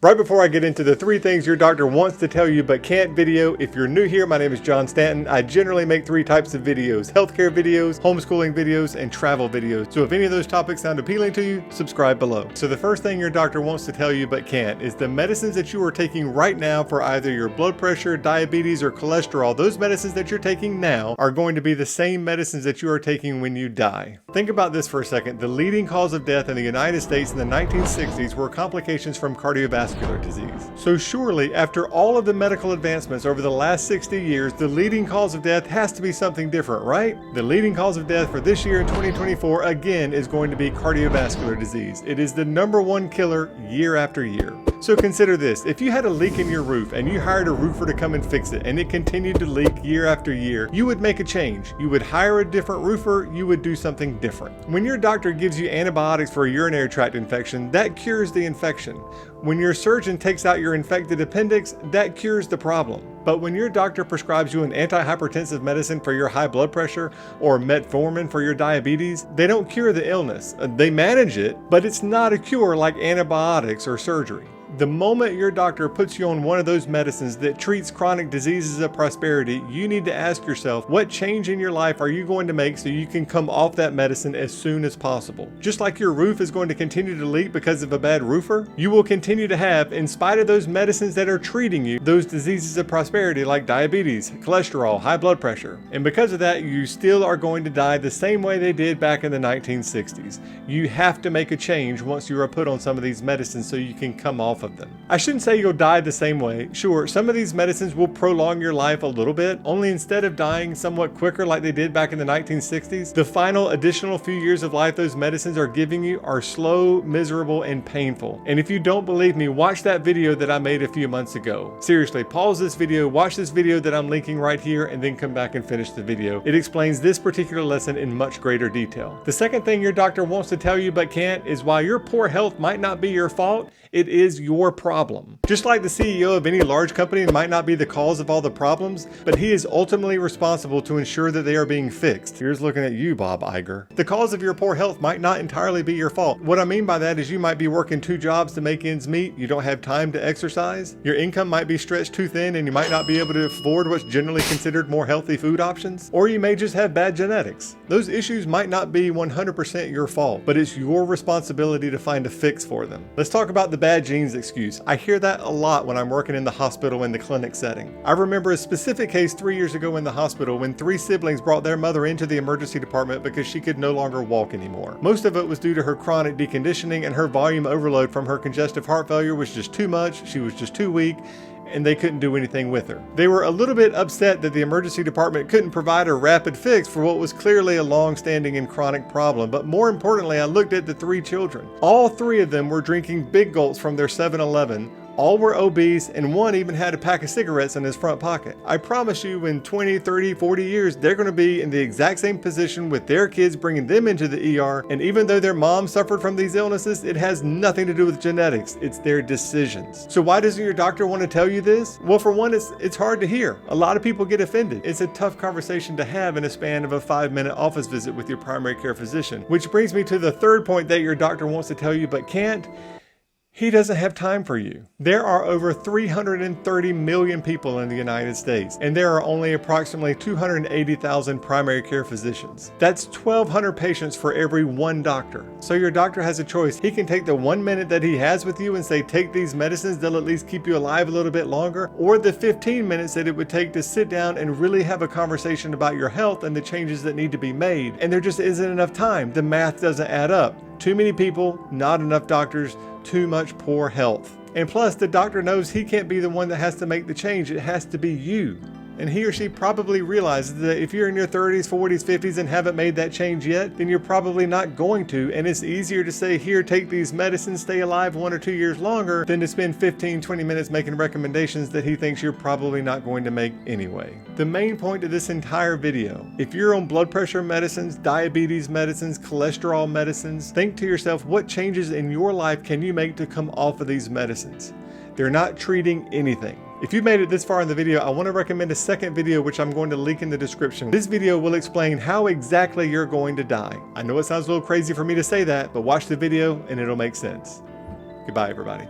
Right before I get into the 3 things your doctor wants to tell you but can't video, if you're new here, my name is John Stanton. I generally make 3 types of videos: healthcare videos, homeschooling videos, and travel videos. So if any of those topics sound appealing to you, subscribe below. So the first thing your doctor wants to tell you but can't is the medicines that you are taking right now for either your blood pressure, diabetes, or cholesterol. Those medicines that you're taking now are going to be the same medicines that you are taking when you die. Think about this for a second. The leading cause of death in the United States in the 1960s were complications from cardiovascular disease. So surely, after all of the medical advancements over the last 60 years, the leading cause of death has to be something different, right? The leading cause of death for this year in 2024, again, is going to be cardiovascular disease. It is the #1 killer year after year. So consider this: if you had a leak in your roof and you hired a roofer to come and fix it, and it continued to leak year after year, you would make a change. You would hire a different roofer, you would do something different. When your doctor gives you antibiotics for a urinary tract infection, that cures the infection. When your surgeon takes out your infected appendix, that cures the problem. But when your doctor prescribes you an antihypertensive medicine for your high blood pressure or metformin for your diabetes, they don't cure the illness. They manage it, but it's not a cure like antibiotics or surgery. The moment your doctor puts you on one of those medicines that treats chronic diseases of prosperity, you need to ask yourself, what change in your life are you going to make so you can come off that medicine as soon as possible? Just like your roof is going to continue to leak because of a bad roofer, you will continue to have, in spite of those medicines that are treating you, those diseases of prosperity like diabetes, cholesterol, high blood pressure. And because of that, you still are going to die the same way they did back in the 1960s. You have to make a change once you are put on some of these medicines so you can come off of them. I shouldn't say you'll die the same way. Sure, some of these medicines will prolong your life a little bit, only instead of dying somewhat quicker like they did back in the 1960s, the final additional few years of life those medicines are giving you are slow, miserable, and painful. And if you don't believe me, watch that video that I made a few months ago. Seriously, pause this video, watch this video that I'm linking right here, and then come back and finish the video. It explains this particular lesson in much greater detail. The second thing your doctor wants to tell you but can't is while your poor health might not be your fault, it is your problem. Just like the CEO of any large company might not be the cause of all the problems, but he is ultimately responsible to ensure that they are being fixed. Here's looking at you, Bob Iger. The cause of your poor health might not entirely be your fault. What I mean by that is you might be working 2 jobs to make ends meet, you don't have time to exercise, your income might be stretched too thin and you might not be able to afford what's generally considered more healthy food options, or you may just have bad genetics. Those issues might not be 100% your fault, but it's your responsibility to find a fix for them. Let's talk about the bad genes excuse. I hear that a lot when I'm working in the hospital in the clinic setting. I remember a specific case 3 years ago in the hospital when 3 siblings brought their mother into the emergency department because she could no longer walk anymore. Most of it was due to her chronic deconditioning, and her volume overload from her congestive heart failure was just too much. She was just too weak, and they couldn't do anything with her. They were a little bit upset that the emergency department couldn't provide a rapid fix for what was clearly a long-standing and chronic problem, but more importantly, I looked at the 3 children. All 3 of them were drinking big gulps from their 7-Eleven. All were obese, and one even had a pack of cigarettes in his front pocket. I promise you, in 20, 30, 40 years, they're going to be in the exact same position with their kids bringing them into the ER, and even though their mom suffered from these illnesses, it has nothing to do with genetics. It's their decisions. So why doesn't your doctor want to tell you this? Well, for one, it's hard to hear. A lot of people get offended. It's a tough conversation to have in a span of a 5-minute office visit with your primary care physician. Which brings me to the third point that your doctor wants to tell you but can't. He doesn't have time for you. There are over 330 million people in the United States, and there are only approximately 280,000 primary care physicians. That's 1,200 patients for every 1 doctor. So your doctor has a choice. He can take the 1 minute that he has with you and say, take these medicines, they'll at least keep you alive a little bit longer, or the 15 minutes that it would take to sit down and really have a conversation about your health and the changes that need to be made. And there just isn't enough time. The math doesn't add up. Too many people, not enough doctors, too much poor health. And plus, the doctor knows he can't be the one that has to make the change. It has to be you. And he or she probably realizes that if you're in your 30s, 40s, 50s and haven't made that change yet, then you're probably not going to. And it's easier to say, here, take these medicines, stay alive 1 or 2 years longer, than to spend 15, 20 minutes making recommendations that he thinks you're probably not going to make anyway. The main point of this entire video: if you're on blood pressure medicines, diabetes medicines, cholesterol medicines, think to yourself, what changes in your life can you make to come off of these medicines? They're not treating anything. If you made it this far in the video, I want to recommend a second video which I'm going to link in the description. This video will explain how exactly you're going to die. I know it sounds a little crazy for me to say that, but watch the video and it'll make sense. Goodbye, everybody.